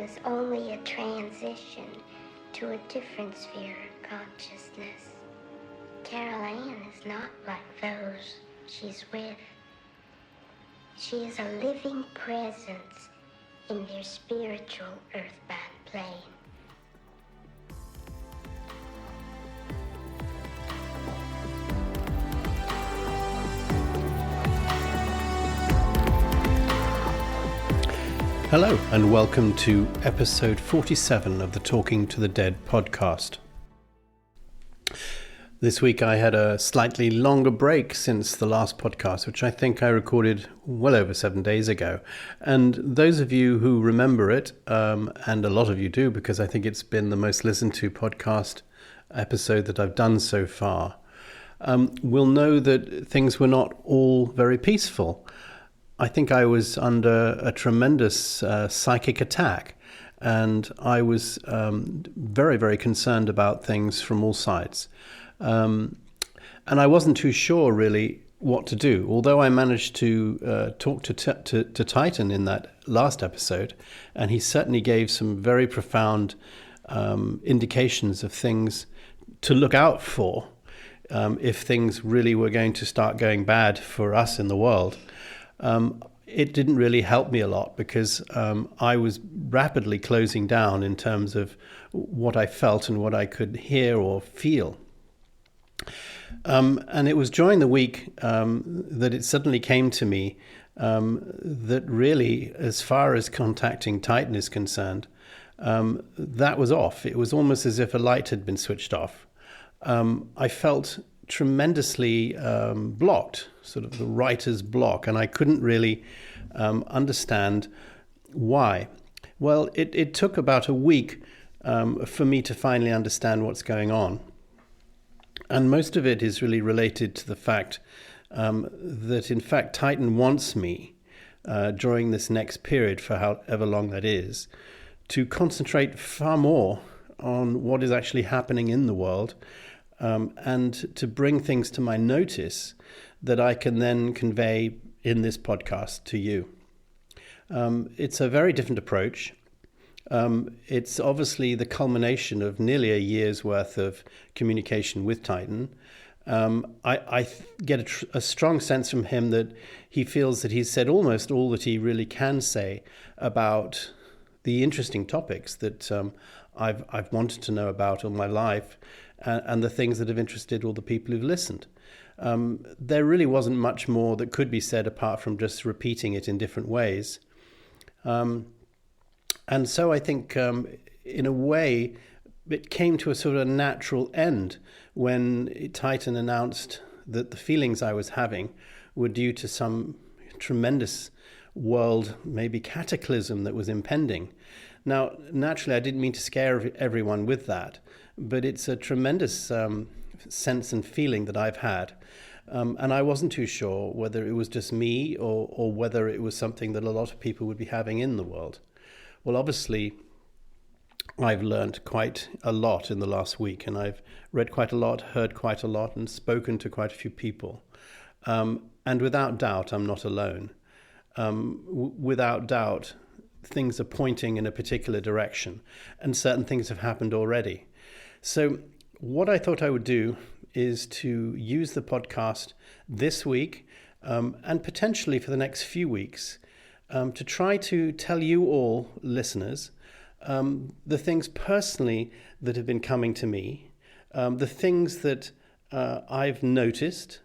is only a transition to a different sphere of consciousness. Carol Ann is not like those she's with. She is a living presence in their spiritual earthbound plane. Hello and welcome to episode 47 of the Talking to the Dead podcast. This week I had a slightly longer break since the last podcast, which I think I recorded well over 7 days ago. And those of you who remember it, and a lot of you do because I think it's been the most listened to podcast episode that I've done so far, will know that things were not all very peaceful. I think I was under a tremendous psychic attack, and I was very, very concerned about things from all sides. And I wasn't too sure really what to do, although I managed to talk to Titan in that last episode, and he certainly gave some very profound indications of things to look out for if things really were going to start going bad for us in the world. It didn't really help me a lot because I was rapidly closing down in terms of what I felt and what I could hear or feel. And it was during the week that it suddenly came to me that really, as far as contacting Titan is concerned, that was off. It was almost as if a light had been switched off. I felt tremendously blocked, sort of the writer's block, and I couldn't really understand why. Well, it took about a week for me to finally understand what's going on. And most of it is really related to the fact that, in fact, Titan wants me, during this next period, for however long that is, to concentrate far more on what is actually happening in the world, and to bring things to my notice that I can then convey in this podcast to you. It's a very different approach. It's obviously the culmination of nearly a year's worth of communication with Titan. I get a strong sense from him that he feels that he's said almost all that he really can say about the interesting topics that I've wanted to know about all my life, and the things that have interested all the people who've listened. There really wasn't much more that could be said apart from just repeating it in different ways. And so I think, in a way, it came to a sort of natural end when Titan announced that the feelings I was having were due to some tremendous world, maybe cataclysm that was impending. Now, naturally, I didn't mean to scare everyone with that, but it's a tremendous sense and feeling that I've had. And I wasn't too sure whether it was just me or whether it was something that a lot of people would be having in the world. Well, obviously, I've learned quite a lot in the last week, and I've read quite a lot, heard quite a lot, and spoken to quite a few people. And without doubt, I'm not alone. Without doubt, things are pointing in a particular direction, and certain things have happened already. So what I thought I would do is to use the podcast this week, and potentially for the next few weeks, to try to tell you all, listeners, the things personally that have been coming to me, the things that I've noticed,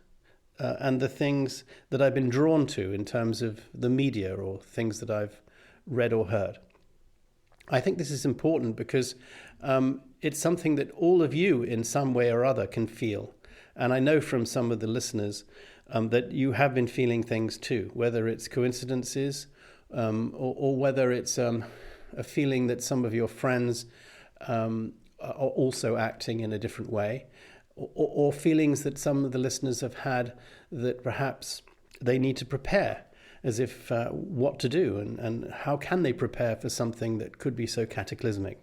and the things that I've been drawn to in terms of the media or things that I've read or heard. I think this is important because it's something that all of you in some way or other can feel. And I know from some of the listeners that you have been feeling things too, whether it's coincidences or whether it's a feeling that some of your friends are also acting in a different way, or feelings that some of the listeners have had that perhaps they need to prepare, as if what to do and how can they prepare for something that could be so cataclysmic.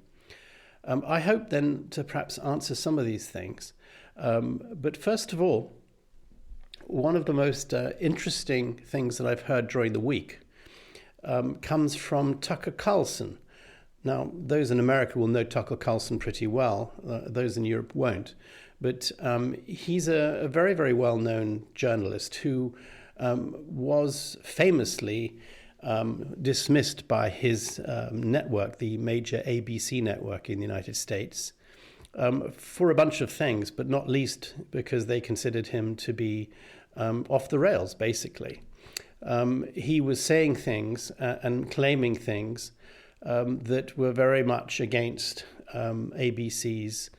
I hope then to perhaps answer some of these things. But first of all, one of the most interesting things that I've heard during the week comes from Tucker Carlson, Now, those in America will know Tucker Carlson pretty well. Those in Europe won't. But he's a very, very well-known journalist who was famously dismissed by his network, the major ABC network in the United States, for a bunch of things, but not least because they considered him to be off the rails, basically. He was saying things and claiming things that were very much against ABC's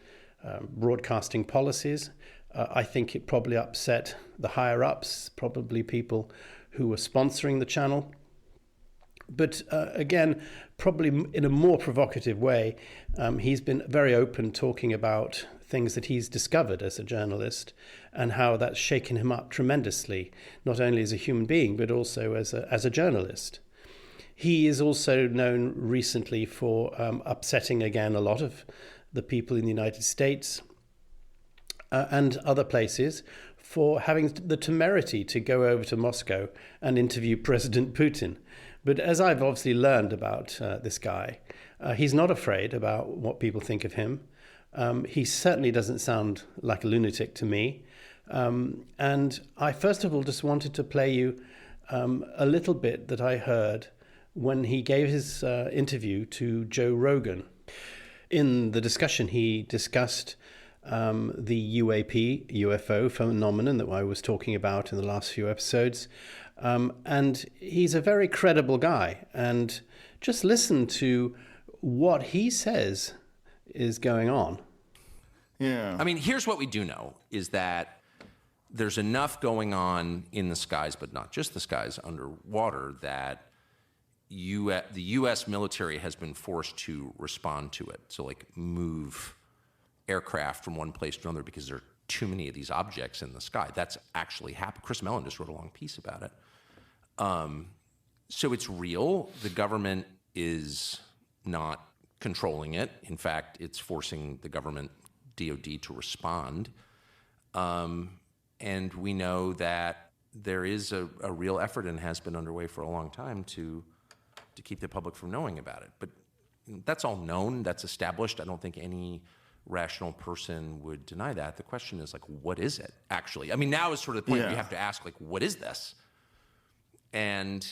broadcasting policies. I think it probably upset the higher-ups, probably people who were sponsoring the channel. But again, probably in a more provocative way, he's been very open talking about things that he's discovered as a journalist and how that's shaken him up tremendously, not only as a human being, but also as a journalist. He is also known recently for upsetting, again, a lot of the people in the United States and other places for having the temerity to go over to Moscow and interview President Putin. But as I've obviously learned about this guy, he's not afraid about what people think of him. He certainly doesn't sound like a lunatic to me. And I first of all just wanted to play you a little bit that I heard when he gave his interview to Joe Rogan. In the discussion, he discussed the UFO phenomenon that I was talking about in the last few episodes. And he's a very credible guy. And just listen to what he says is going on. Yeah. I mean, here's what we do know, is that there's enough going on in the skies, but not just the skies, underwater, that the U.S. military has been forced to respond to it. So, like, move aircraft from one place to another because there are too many of these objects in the sky. That's actually happened. Chris Mellon just wrote a long piece about it. So it's real. The government is not controlling it. In fact, it's forcing the government, DOD, to respond. And we know that there is a real effort, and has been underway for a long time, to keep the public from knowing about it. But that's all known. That's established. I don't think any rational person would deny that. The question is, like, what is it actually? I mean, now is sort of the point where you have to ask, like, what is this? And,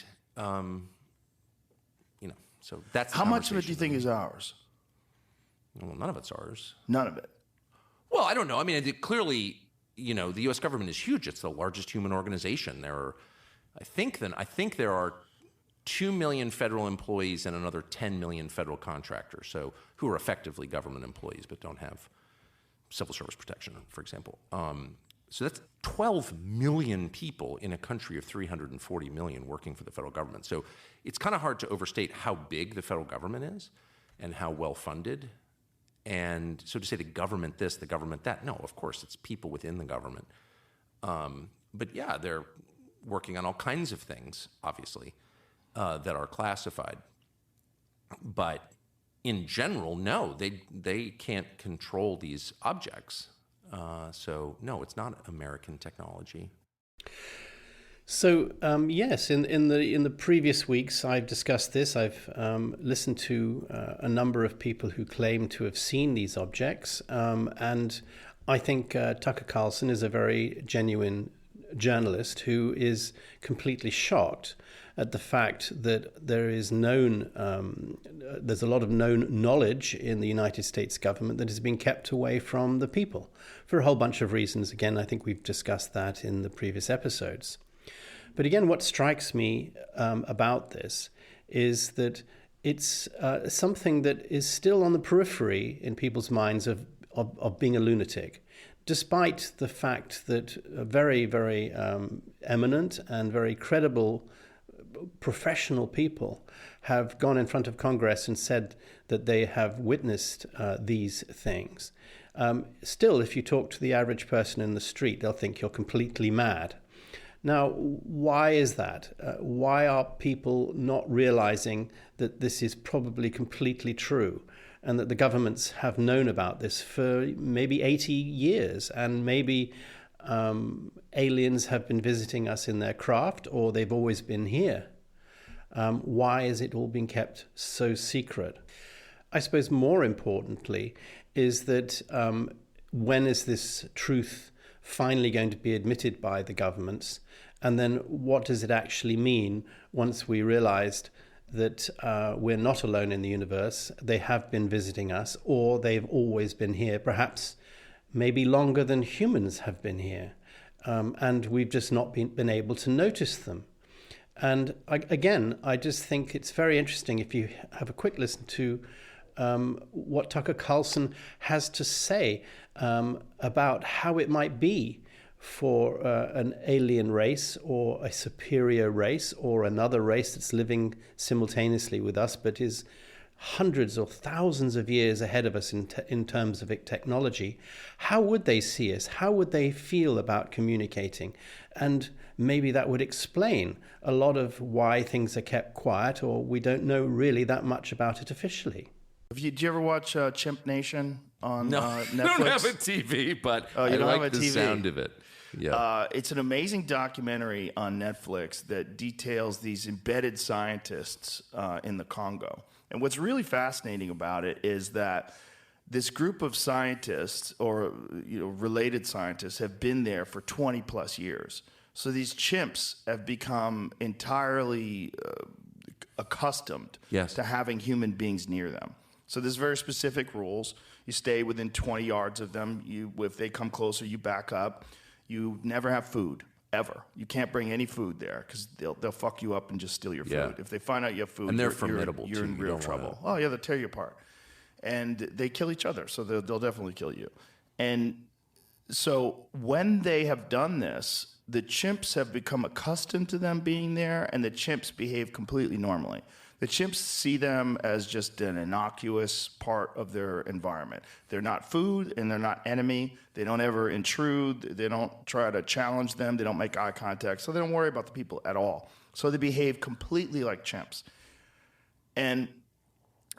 so that's how much of it do you think is ours? Well, none of it's ours. None of it. Well, I don't know. I mean, clearly, the U.S. government is huge. It's the largest human organization. I think there are 2 million federal employees and another 10 million federal contractors, so who are effectively government employees but don't have civil service protection, for example. So that's 12 million people in a country of 340 million working for the federal government. So it's kind of hard to overstate how big the federal government is and how well funded. And so to say the government this, the government that, no, of course, it's people within the government. But yeah, they're working on all kinds of things, obviously, that are classified. But in general, no, they can't control these objects. So no, it's not American technology. So yes, in the previous weeks I've discussed this. I've listened to a number of people who claim to have seen these objects, and I think Tucker Carlson is a very genuine journalist who is completely shocked at the fact that there's a lot of known knowledge in the United States government that is being kept away from the people for a whole bunch of reasons. Again, I think we've discussed that in the previous episodes. But again, what strikes me about this is that it's something that is still on the periphery in people's minds of being a lunatic, despite the fact that very, very eminent and very credible professional people have gone in front of Congress and said that they have witnessed these things. Still, if you talk to the average person in the street, they'll think you're completely mad. Now, why is that? Why are people not realizing that this is probably completely true and that the governments have known about this for maybe 80 years and maybe aliens have been visiting us in their craft or they've always been here? Why is it all being kept so secret? I suppose more importantly is that when is this truth finally going to be admitted by the governments? And then what does it actually mean once we realized that we're not alone in the universe, they have been visiting us, or they've always been here, perhaps maybe longer than humans have been here, and we've just not been able to notice them. And I just think it's very interesting if you have a quick listen to what Tucker Carlson has to say about how it might be for an alien race or a superior race or another race that's living simultaneously with us but is hundreds or thousands of years ahead of us in terms of technology. How would they see us? How would they feel about communicating? And maybe that would explain a lot of why things are kept quiet, or we don't know really that much about it officially. Did you ever watch Chimp Nation on Netflix? I don't have a TV, but I don't have like a the TV. sound of it. Yeah. It's an amazing documentary on Netflix that details these embedded scientists in the Congo. And what's really fascinating about it is that this group of scientists, or related scientists, have been there for 20 plus years. So these chimps have become entirely accustomed to having human beings near them. So there's very specific rules. You stay within 20 yards of them. If they come closer, you back up. You never have food, ever. You can't bring any food there because they'll fuck you up and just steal your food. If they find out you have food, and they're formidable you're in too. real trouble. Oh yeah, they'll tear you apart. And they kill each other, so they'll definitely kill you. And so when they have done this, the chimps have become accustomed to them being there, and the chimps behave completely normally. The chimps see them as just an innocuous part of their environment. They're not food and they're not enemy. They don't ever intrude. They don't try to challenge them. They don't make eye contact. So they don't worry about the people at all. So they behave completely like chimps. And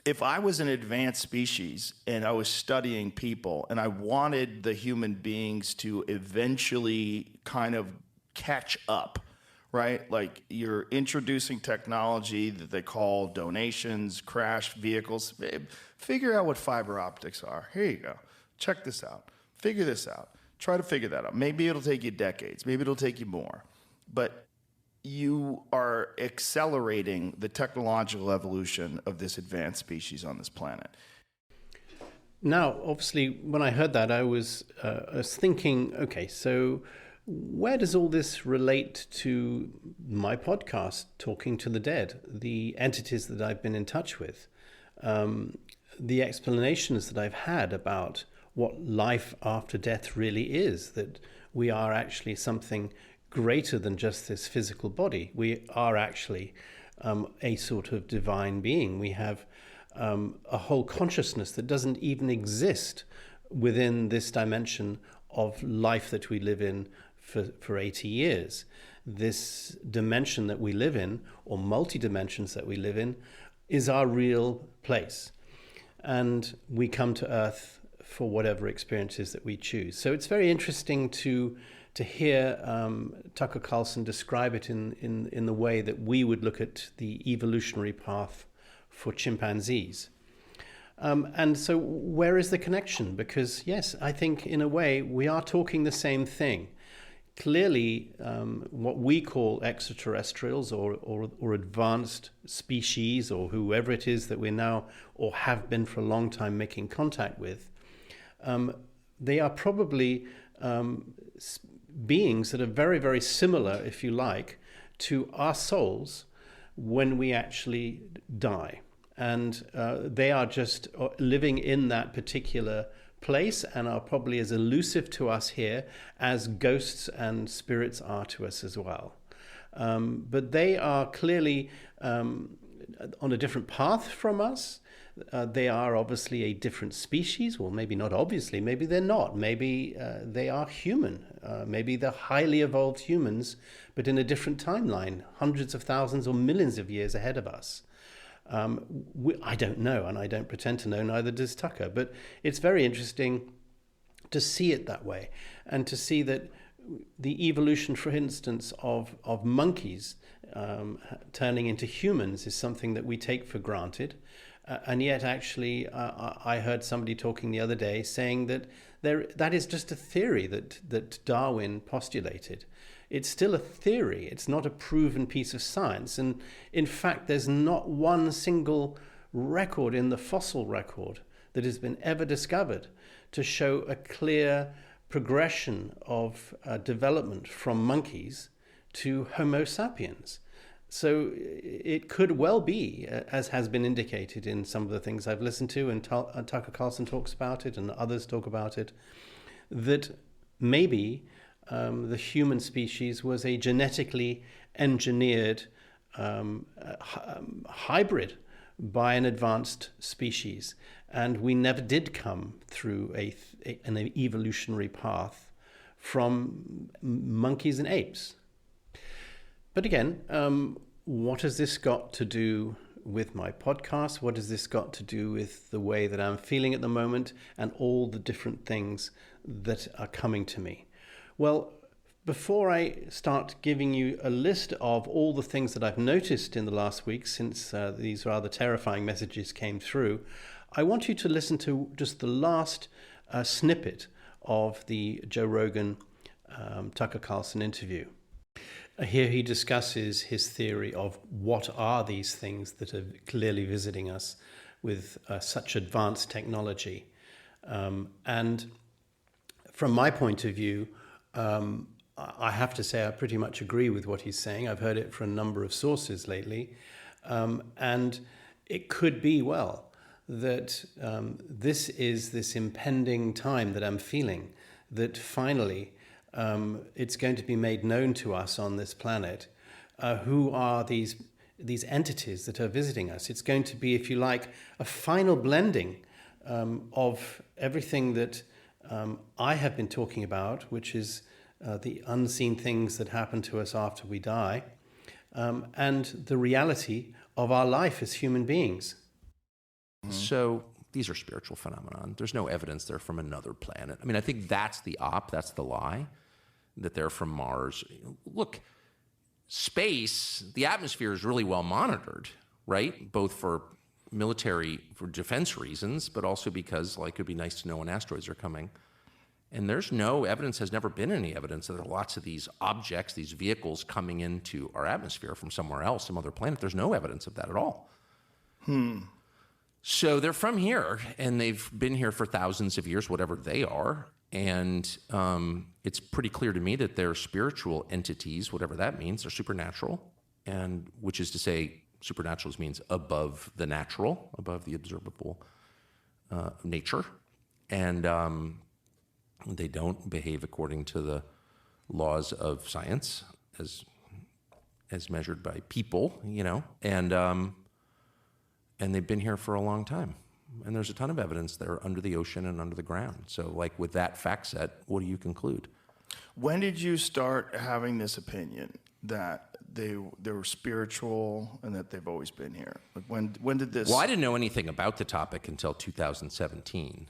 if I was an advanced species and I was studying people and I wanted the human beings to eventually kind of catch up, right? Like you're introducing technology that they call donations, crash vehicles. Figure out what fiber optics are. Here you go. Check this out. Figure this out. Try to figure that out. Maybe it'll take you decades. Maybe it'll take you more. But you are accelerating the technological evolution of this advanced species on this planet. Now, obviously, when I heard that, I was thinking, okay, so where does all this relate to my podcast, Talking to the Dead, the entities that I've been in touch with, the explanations that I've had about what life after death really is, that we are actually something greater than just this physical body. We are actually a sort of divine being. We have a whole consciousness that doesn't even exist within this dimension of life that we live in for 80 years. This dimension that we live in, or multi-dimensions that we live in, is our real place. And we come to Earth for whatever experiences that we choose. So it's very interesting to hear Tucker Carlson describe it in the way that we would look at the evolutionary path for chimpanzees. And so where is the connection? Because yes, I think in a way we are talking the same thing. Clearly, what we call extraterrestrials or advanced species, or whoever it is that we're now or have been for a long time making contact with, they are probably beings that are very, very similar, if you like, to our souls when we actually die. And they are just living in that particular place and are probably as elusive to us here as ghosts and spirits are to us as well. But they are clearly on a different path from us. They are obviously a different species, or maybe not obviously, maybe they're not. Maybe they are human. Maybe they're highly evolved humans, but in a different timeline, hundreds of thousands or millions of years ahead of us. I don't know, and I don't pretend to know, neither does Tucker, but it's very interesting to see it that way, and to see that the evolution, for instance, of monkeys turning into humans is something that we take for granted, And yet, actually, I heard somebody talking the other day saying that that is just a theory that Darwin postulated. It's still a theory. It's not a proven piece of science. And in fact, there's not one single record in the fossil record that has been ever discovered to show a clear progression of development from monkeys to Homo sapiens. So it could well be, as has been indicated in some of the things I've listened to, and Tucker Carlson talks about it and others talk about it, that maybe the human species was a genetically engineered hybrid by an advanced species. And we never did come through an evolutionary path from monkeys and apes. But again, what has this got to do with my podcast? What has this got to do with the way that I'm feeling at the moment and all the different things that are coming to me? Well, before I start giving you a list of all the things that I've noticed in the last week since these rather terrifying messages came through, I want you to listen to just the last snippet of the Joe Rogan Tucker Carlson interview. Here he discusses his theory of what are these things that are clearly visiting us with such advanced technology. And from my point of view, I have to say I pretty much agree with what he's saying. I've heard it from a number of sources lately. And it could be, well, that this is this impending time that I'm feeling, that finally it's going to be made known to us on this planet who are these entities that are visiting us. It's going to be, if you like, a final blending of everything that I have been talking about, which is the unseen things that happen to us after we die, and the reality of our life as human beings. So these are spiritual phenomenon. There's no evidence they're from another planet. I mean, I think that's the that's the lie, that they're from Mars. Look, space, the atmosphere is really well monitored, right? Both for defense reasons, but also because, like, it'd be nice to know when asteroids are coming. And there's no evidence, has never been any evidence that there are lots of these objects, these vehicles coming into our atmosphere from somewhere else, some other planet. There's no evidence of that at all. So they're from here, and they've been here for thousands of years, whatever they are. And it's pretty clear to me that they're spiritual entities, whatever that means. They're supernatural, and which is to say, supernatural means above the natural, above the observable nature. And they don't behave according to the laws of science as measured by people, and they've been here for a long time. And there's a ton of evidence they're under the ocean and under the ground. So, like, with that fact set, what do you conclude? When did you start having this opinion that they were spiritual and that they've always been here? Like, when did this? Well, I didn't know anything about the topic until 2017.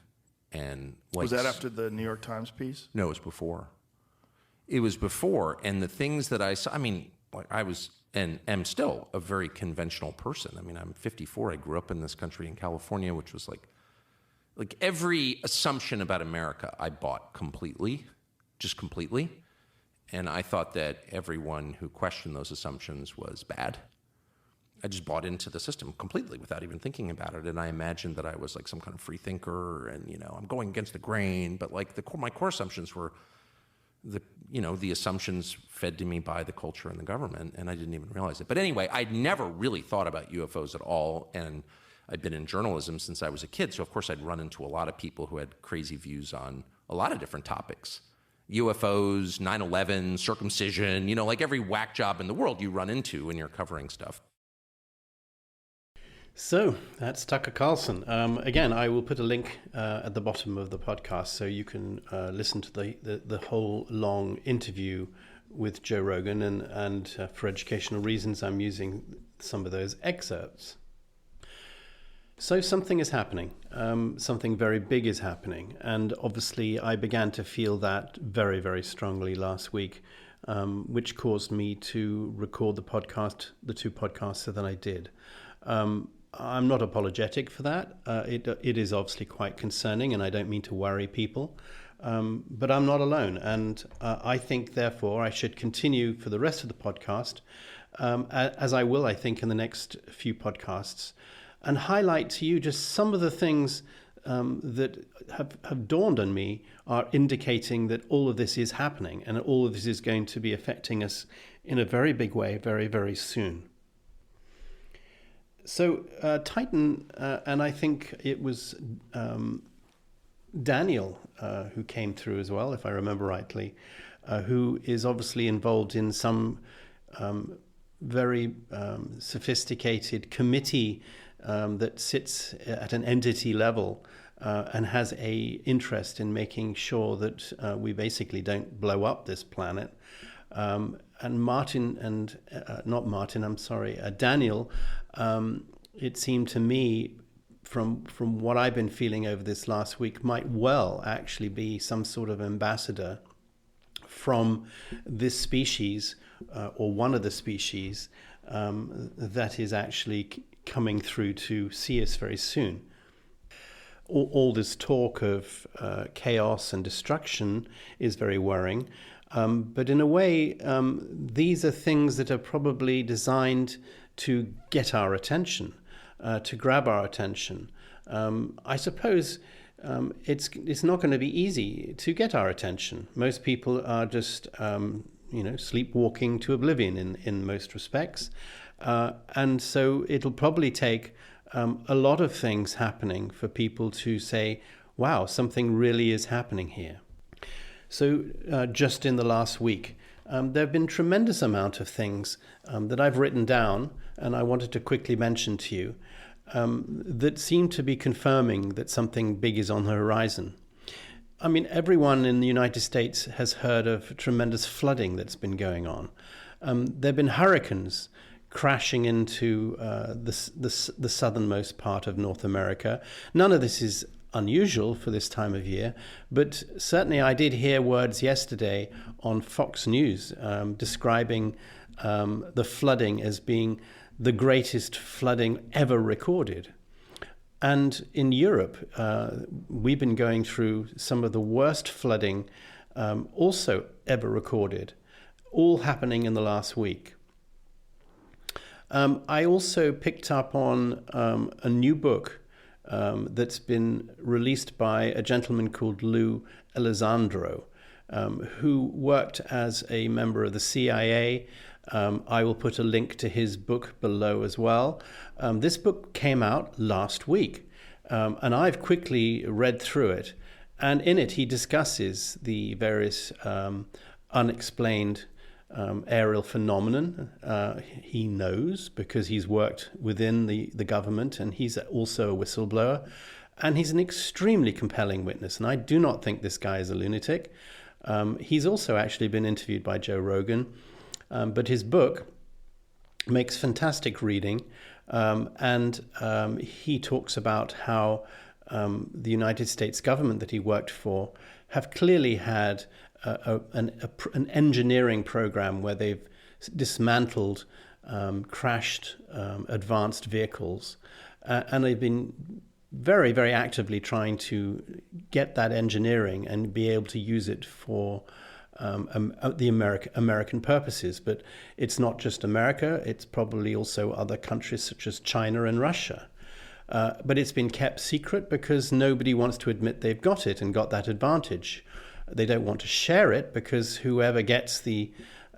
And was that after the New York Times piece? No, it was before. It was before. And the things that I saw, I mean, I was and am still a very conventional person. I mean, I'm 54. I grew up in this country in California, which was like every assumption about America I bought completely, just completely. And I thought that everyone who questioned those assumptions was bad. I just bought into the system completely without even thinking about it. And I imagined that I was like some kind of free thinker and, I'm going against the grain. But like my core assumptions were the assumptions fed to me by the culture and the government, and I didn't even realize it. But anyway, I'd never really thought about UFOs at all, and I'd been in journalism since I was a kid, so of course I'd run into a lot of people who had crazy views on a lot of different topics. UFOs, 9/11, circumcision, like every whack job in the world you run into when you're covering stuff. So that's Tucker Carlson. Again, I will put a link at the bottom of the podcast so you can listen to the whole long interview with Joe Rogan, and for educational reasons, I'm using some of those excerpts. So something is happening. Something very big is happening. And obviously, I began to feel that very, very strongly last week, which caused me to record the two podcasts that I did. I'm not apologetic for that. It is obviously quite concerning, and I don't mean to worry people. But I'm not alone. And I think, therefore, I should continue for the rest of the podcast, as I will, I think, in the next few podcasts, and highlight to you just some of the things that have dawned on me are indicating that all of this is happening and all of this is going to be affecting us in a very big way very, very soon. So Titan, and I think it was Daniel who came through as well, if I remember rightly, who is obviously involved in some very sophisticated committee that sits at an entity level and has a interest in making sure that we basically don't blow up this planet. And Daniel, it seemed to me, from what I've been feeling over this last week, might well actually be some sort of ambassador from this species, or one of the species, that is actually coming through to see us very soon. All this talk of chaos and destruction is very worrying. But in a way, these are things that are probably designed to get our attention, to grab our attention. I suppose it's not going to be easy to get our attention. Most people are just, sleepwalking to oblivion in most respects. And so it'll probably take a lot of things happening for people to say, wow, something really is happening here. So just in the last week, there have been tremendous amount of things that I've written down, and I wanted to quickly mention to you, that seem to be confirming that something big is on the horizon. I mean, everyone in the United States has heard of tremendous flooding that's been going on. There have been hurricanes crashing into the southernmost part of North America. None of this is unusual for this time of year, but certainly I did hear words yesterday on Fox News describing the flooding as being the greatest flooding ever recorded. And in Europe, we've been going through some of the worst flooding also ever recorded, all happening in the last week. I also picked up on a new book that's been released by a gentleman called Lou Elizondo, who worked as a member of the CIA. I will put a link to his book below as well. This book came out last week, and I've quickly read through it. And in it, he discusses the various unexplained aerial phenomenon. He knows because he's worked within the government, and he's also a whistleblower, and he's an extremely compelling witness, and I do not think this guy is a lunatic. He's also actually been interviewed by Joe Rogan, but his book makes fantastic reading, and he talks about how the United States government that he worked for have clearly had an engineering program where they've dismantled crashed advanced vehicles, and they've been very, very actively trying to get that engineering and be able to use it for the American purposes. But it's not just America, it's probably also other countries such as China and Russia. But it's been kept secret because nobody wants to admit they've got it and got that advantage. They don't want to share it because whoever gets the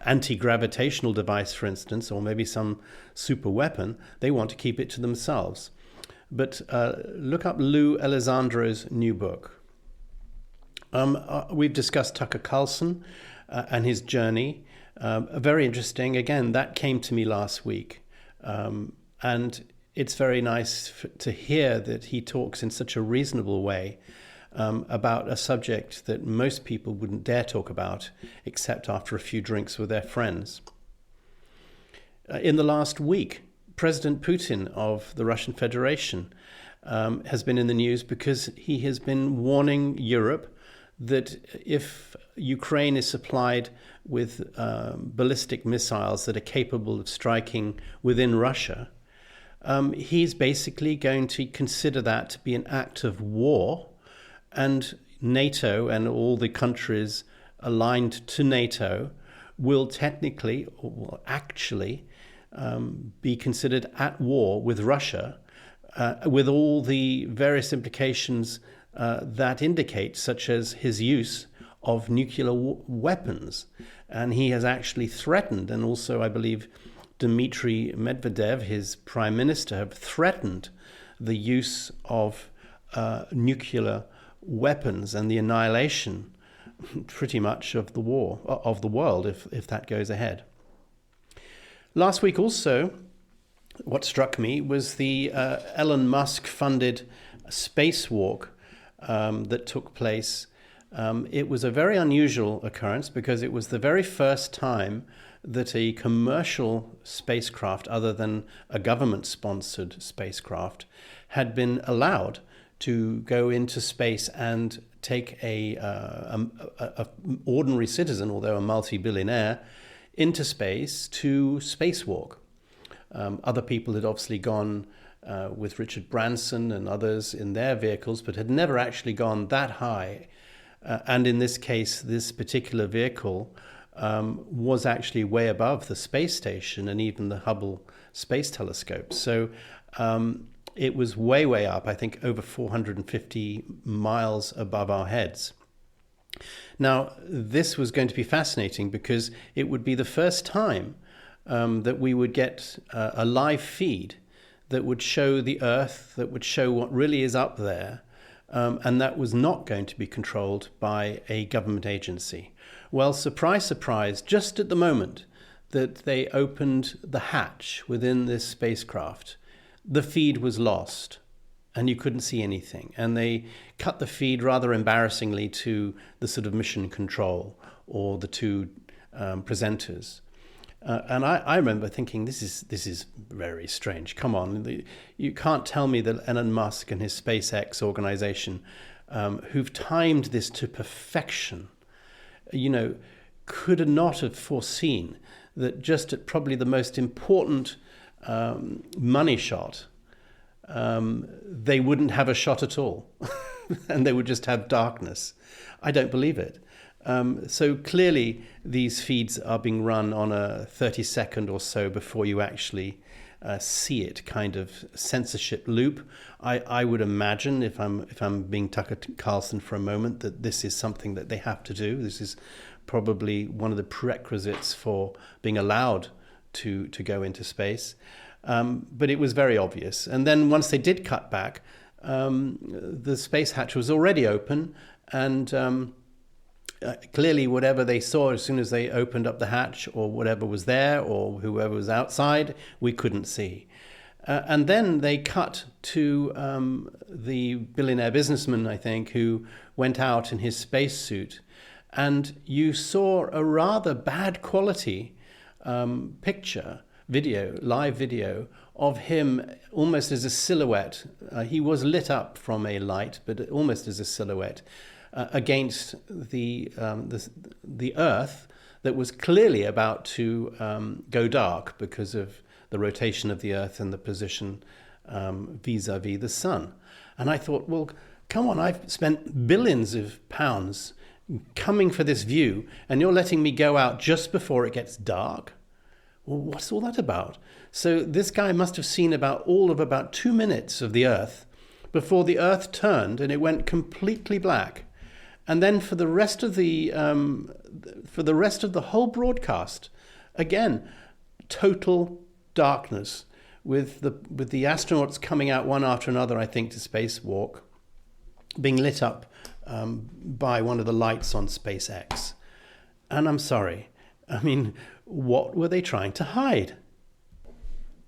anti-gravitational device, for instance, or maybe some super weapon, they want to keep it to themselves. But look up Lou Elizondo's new book. We've discussed Tucker Carlson and his journey. Very interesting. Again, that came to me last week. And it's very nice to hear that he talks in such a reasonable way about a subject that most people wouldn't dare talk about except after a few drinks with their friends. In the last week, President Putin of the Russian Federation has been in the news because he has been warning Europe that if Ukraine is supplied with ballistic missiles that are capable of striking within Russia, he's basically going to consider that to be an act of war, and NATO and all the countries aligned to NATO will technically, or will actually, be considered at war with Russia, with all the various implications that indicate, such as his use of nuclear weapons. And he has actually threatened, and also I believe Dmitry Medvedev, his prime minister, have threatened the use of nuclear weapons and the annihilation pretty much of the war, of the world, if that goes ahead. Last week also, what struck me was the Elon Musk funded spacewalk that took place. It was a very unusual occurrence because it was the very first time that a commercial spacecraft, other than a government-sponsored spacecraft, had been allowed to go into space and take a ordinary citizen, although a multi-billionaire, into space to spacewalk. Other people had obviously gone with Richard Branson and others in their vehicles, but had never actually gone that high. And in this case, this particular vehicle was actually way above the space station and even the Hubble Space Telescope. So it was way, way up, I think over 450 miles above our heads. Now, this was going to be fascinating because it would be the first time that we would get a live feed that would show the Earth, that would show what really is up there, and that was not going to be controlled by a government agency. Well, surprise, surprise, just at the moment that they opened the hatch within this spacecraft, the feed was lost and you couldn't see anything. And they cut the feed rather embarrassingly to the sort of mission control or the two presenters. And I remember thinking, this is very strange. Come on, you can't tell me that Elon Musk and his SpaceX organization, who've timed this to perfection, could not have foreseen that just at probably the most important money shot, they wouldn't have a shot at all, and they would just have darkness. I don't believe it. So clearly these feeds are being run on a 30-second or so before you actually see it kind of censorship loop. I would imagine, if I'm being Tucker Carlson for a moment, that this is something that they have to do. This is probably one of the prerequisites for being allowed to go into space. But it was very obvious. And then once they did cut back, the space hatch was already open, and clearly whatever they saw as soon as they opened up the hatch, or whatever was there, or whoever was outside, we couldn't see. And then they cut to the billionaire businessman, I think, who went out in his spacesuit, and you saw a rather bad quality live video of him almost as a silhouette. He was lit up from a light, but almost as a silhouette against the Earth that was clearly about to go dark because of the rotation of the Earth and the position vis-a-vis the sun. And I thought, well, come on, I've spent billions of pounds coming for this view, and you're letting me go out just before it gets dark? Well, what's all that about? So this guy must have seen about 2 minutes of the Earth before the Earth turned and it went completely black. And then for the rest of the whole broadcast, again, total darkness, with the astronauts coming out one after another, I think, to spacewalk, being lit up by one of the lights on SpaceX. And I'm sorry, I mean, what were they trying to hide?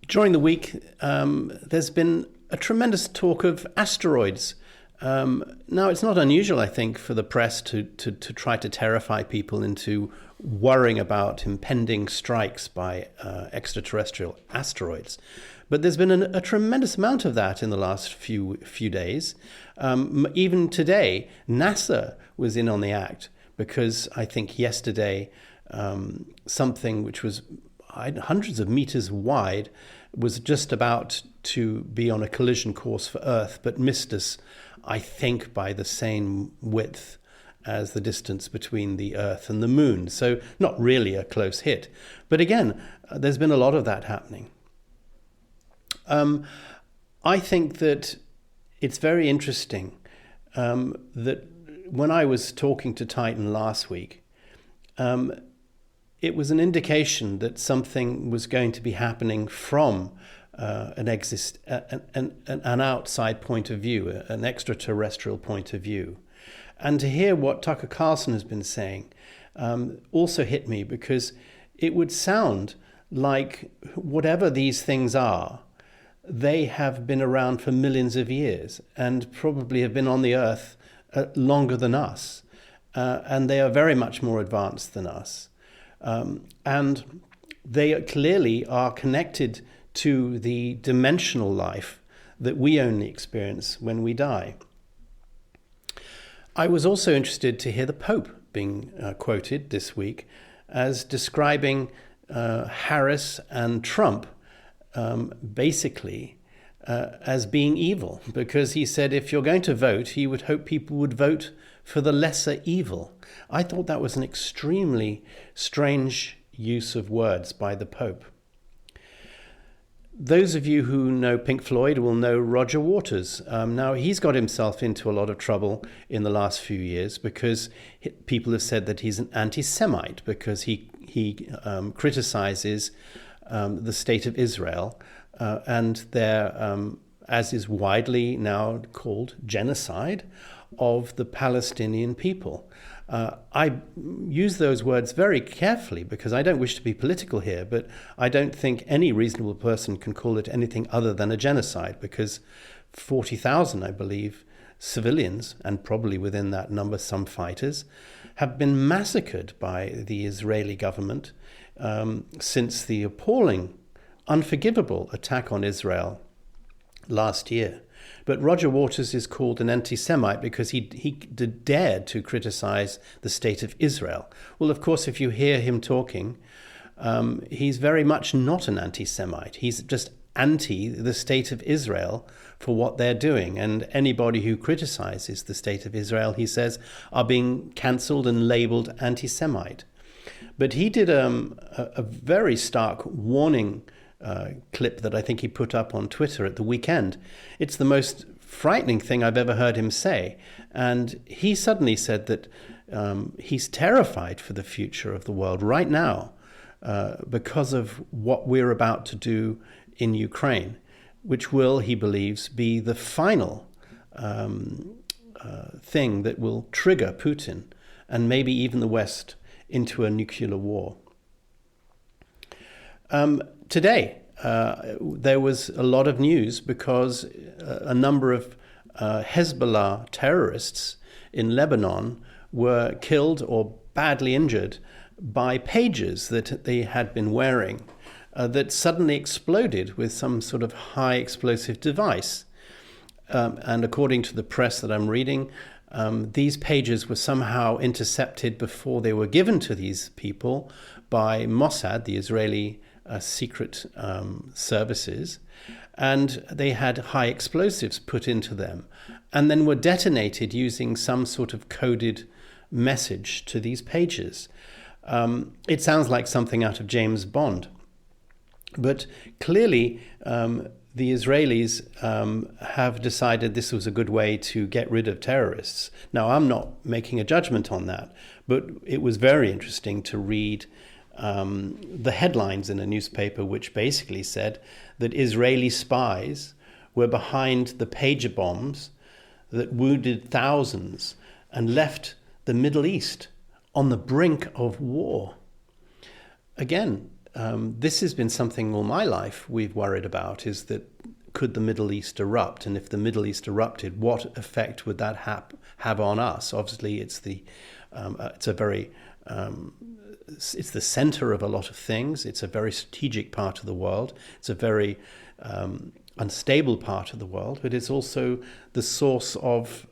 During the week, there's been a tremendous talk of asteroids. Now, it's not unusual, I think, for the press to try to terrify people into worrying about impending strikes by extraterrestrial asteroids. But there's been a tremendous amount of that in the last few days. Even today, NASA was in on the act, because I think yesterday something which was hundreds of meters wide was just about to be on a collision course for Earth, but missed us, I think, by the same width as the distance between the Earth and the Moon. So not really a close hit. But again, there's been a lot of that happening. I think that it's very interesting that when I was talking to Titan last week, it was an indication that something was going to be happening from an outside point of view, an extraterrestrial point of view. And to hear what Tucker Carlson has been saying also hit me, because it would sound like whatever these things are, they have been around for millions of years and probably have been on the Earth longer than us. And they are very much more advanced than us. And they clearly are connected to the dimensional life that we only experience when we die. I was also interested to hear the Pope being quoted this week as describing Harris and Trump basically as being evil, because he said if you're going to vote, he would hope people would vote for the lesser evil. I thought that was an extremely strange use of words by the Pope. Those of you who know Pink Floyd will know Roger Waters. Now, he's got himself into a lot of trouble in the last few years because people have said that he's an anti-Semite because he criticizes the state of Israel and their, as is widely now called, genocide of the Palestinian people. I use those words very carefully because I don't wish to be political here, but I don't think any reasonable person can call it anything other than a genocide, because 40,000, I believe, civilians, and probably within that number some fighters, have been massacred by the Israeli government since the appalling, unforgivable attack on Israel last year. But Roger Waters is called an anti-Semite because he dared to criticize the state of Israel. Well, of course, if you hear him talking, he's very much not an anti-Semite. He's just anti the state of Israel for what they're doing. And anybody who criticizes the state of Israel, he says, are being cancelled and labeled anti-Semite. But he did a very stark warning clip that I think he put up on Twitter at the weekend. It's the most frightening thing I've ever heard him say. And he suddenly said that he's terrified for the future of the world right now because of what we're about to do in Ukraine, which will, he believes, be the final thing that will trigger Putin and maybe even the West into a nuclear war. Today, there was a lot of news because a number of Hezbollah terrorists in Lebanon were killed or badly injured by pages that they had been wearing that suddenly exploded with some sort of high explosive device. And according to the press that I'm reading, these pages were somehow intercepted before they were given to these people by Mossad, the Israeli secret services, and they had high explosives put into them and then were detonated using some sort of coded message to these pages. It sounds like something out of James Bond. But clearly, the Israelis have decided this was a good way to get rid of terrorists. Now, I'm not making a judgment on that, but it was very interesting to read the headlines in a newspaper which basically said that Israeli spies were behind the pager bombs that wounded thousands and left the Middle East on the brink of war. Again, this has been something all my life we've worried about, is that could the Middle East erupt? And if the Middle East erupted, what effect would that have on us? Obviously, it's the center of a lot of things. It's a very strategic part of the world. It's a very unstable part of the world, but it's also the source of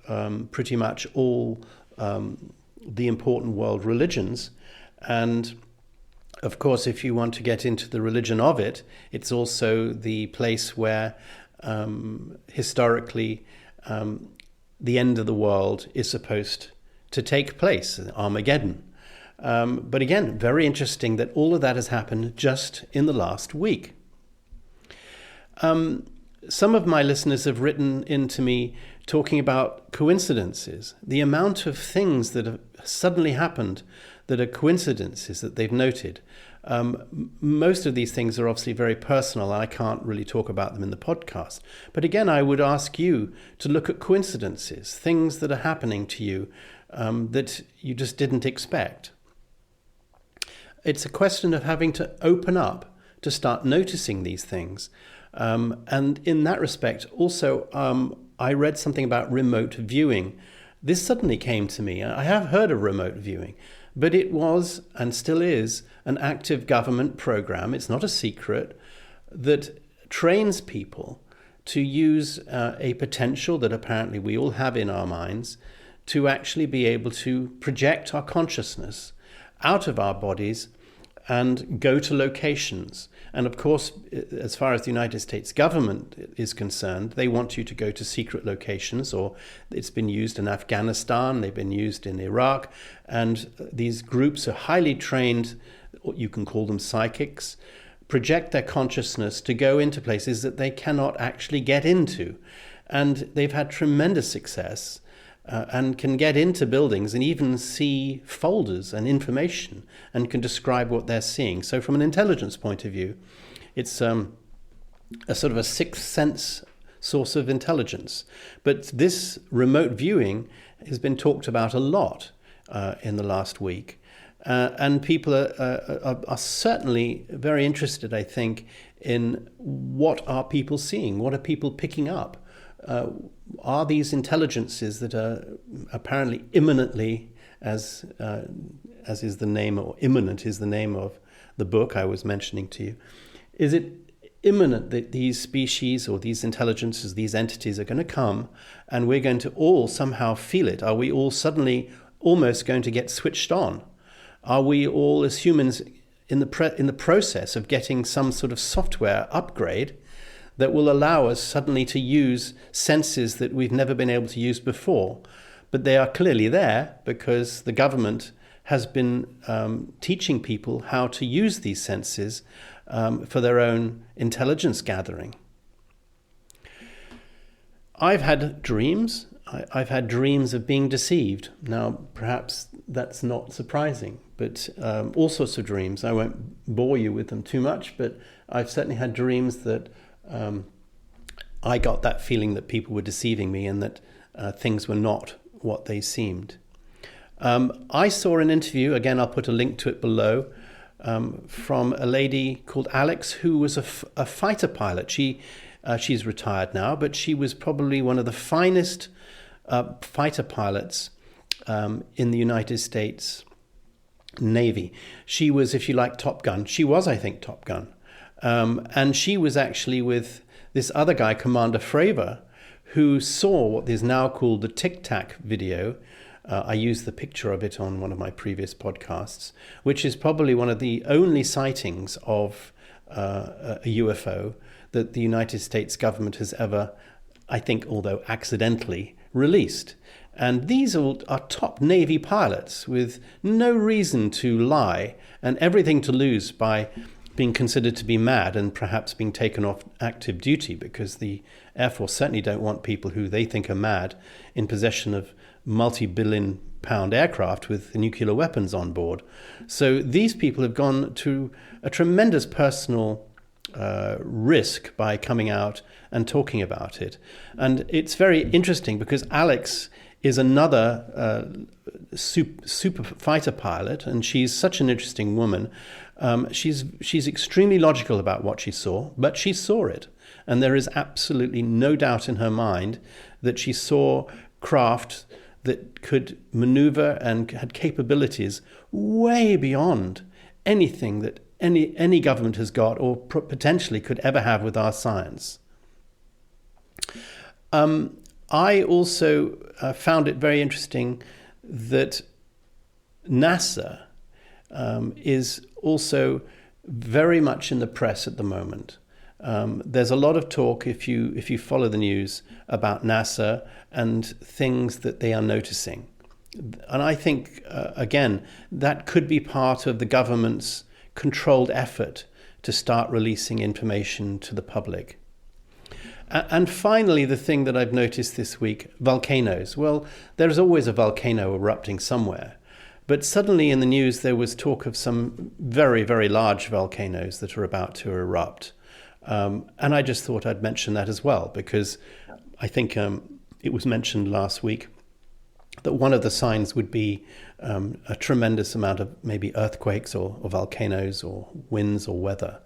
pretty much all the important world religions. And Of course, if you want to get into the religion of it, it's also the place where historically the end of the world is supposed to take place, Armageddon. But again, very interesting that all of that has happened just in the last week. Some of my listeners have written into me talking about coincidences, the amount of things that have suddenly happened that are coincidences that they've noted. Most of these things are obviously very personal. I can't really talk about them in the podcast. But again, I would ask you to look at coincidences, things that are happening to you that you just didn't expect. It's a question of having to open up to start noticing these things. And in that respect, also, I read something about remote viewing. This suddenly came to me. I have heard of remote viewing, but it was and still is an active government program. It's not a secret that trains people to use a potential that apparently we all have in our minds to actually be able to project our consciousness out of our bodies and go to locations. And of course, as far as the United States government is concerned, they want you to go to secret locations, or it's been used in Afghanistan, they've been used in Iraq, and these groups are highly trained, you can call them psychics, project their consciousness to go into places that they cannot actually get into. And they've had tremendous success and can get into buildings and even see folders and information and can describe what they're seeing. So from an intelligence point of view, it's a sort of a sixth sense source of intelligence. But this remote viewing has been talked about a lot in the last week. And people are certainly very interested, I think, in what are people seeing? What are people picking up? Are these intelligences that are apparently imminently, as is the name, or Imminent is the name of the book I was mentioning to you, is it imminent that these species or these intelligences, these entities are going to come and we're going to all somehow feel it? Are we all suddenly almost going to get switched on? Are we all as humans in the process of getting some sort of software upgrade that will allow us suddenly to use senses that we've never been able to use before? But they are clearly there because the government has been teaching people how to use these senses for their own intelligence gathering. I've had dreams. I've had dreams of being deceived. Now, perhaps that's not surprising, but all sorts of dreams. I won't bore you with them too much, but I've certainly had dreams that I got that feeling that people were deceiving me and that things were not what they seemed. I saw an interview, again, I'll put a link to it below, from a lady called Alex, who was a fighter pilot. She's retired now, but she was probably one of the finest fighter pilots in the United States Navy. She was, if you like, Top Gun. She was, I think, Top Gun. And she was actually with this other guy, Commander Fravor, who saw what is now called the Tic Tac video. I used the picture of it on one of my previous podcasts, which is probably one of the only sightings of a UFO that the United States government has ever, I think, although accidentally, released. And these are top Navy pilots with no reason to lie and everything to lose by being considered to be mad and perhaps being taken off active duty, because the Air Force certainly don't want people who they think are mad in possession of multi-billion pound aircraft with nuclear weapons on board. So these people have gone to a tremendous personal risk by coming out and talking about it. And it's very interesting because Alex is another super fighter pilot, and she's such an interesting woman. She's extremely logical about what she saw, but she saw it. And there is absolutely no doubt in her mind that she saw craft that could maneuver and had capabilities way beyond anything that any government has got or potentially could ever have with our science. I also found it very interesting that NASA is also very much in the press at the moment. There's a lot of talk, if you follow the news, about NASA and things that they are noticing. And I think, again, that could be part of the government's controlled effort to start releasing information to the public. And finally, the thing that I've noticed this week, volcanoes. Well, there's always a volcano erupting somewhere. But suddenly in the news, there was talk of some very, very large volcanoes that are about to erupt. And I just thought I'd mention that as well, because I think it was mentioned last week that one of the signs would be a tremendous amount of maybe earthquakes or volcanoes or winds or weather.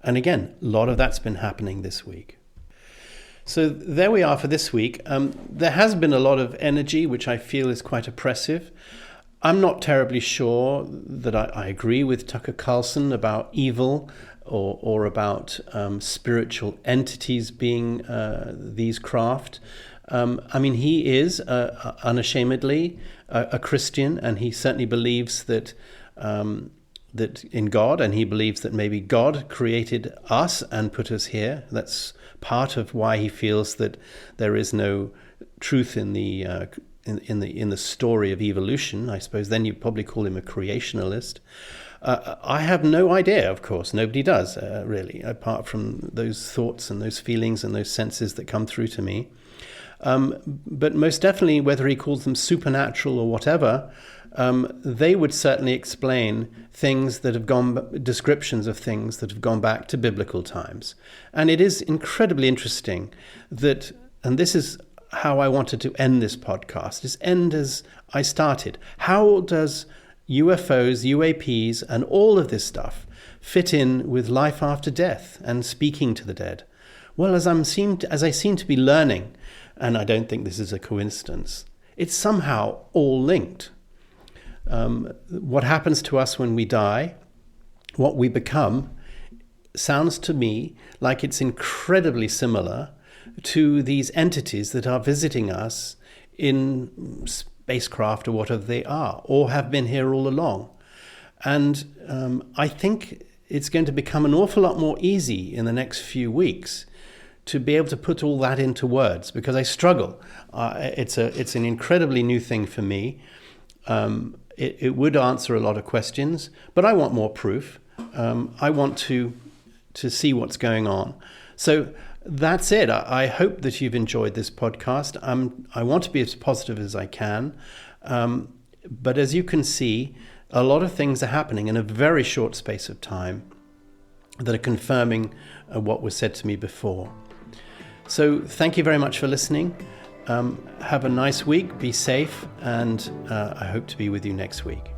And again, a lot of that's been happening this week. So there we are for this week. There has been a lot of energy, which I feel is quite oppressive. I'm not terribly sure that I agree with Tucker Carlson about evil or about spiritual entities being these craft. I mean, he is unashamedly a Christian, and he certainly believes that in God, and he believes that maybe God created us and put us here. That's part of why he feels that there is no truth in the story of evolution. I suppose then you'd probably call him a creationalist. I have no idea, of course. Nobody does, really, apart from those thoughts and those feelings and those senses that come through to me. But most definitely, whether he calls them supernatural or whatever, they would certainly explain things that have descriptions of things that have gone back to biblical times. And it is incredibly interesting that, and this is how I wanted to end this podcast, is end as I started. How does UFOs, UAPs, and all of this stuff fit in with life after death and speaking to the dead? Well, as I seem to be learning, and I don't think this is a coincidence, it's somehow all linked. What happens to us when we die, what we become, sounds to me like it's incredibly similar to these entities that are visiting us in spacecraft or whatever they are, or have been here all along. And I think it's going to become an awful lot more easy in the next few weeks to be able to put all that into words, because I struggle. It's an incredibly new thing for me. It would answer a lot of questions, but I want more proof. I want to see what's going on. So that's it. I hope that you've enjoyed this podcast. I want to be as positive as I can. But as you can see, a lot of things are happening in a very short space of time that are confirming what was said to me before. So thank you very much for listening. Have a nice week, be safe, and I hope to be with you next week.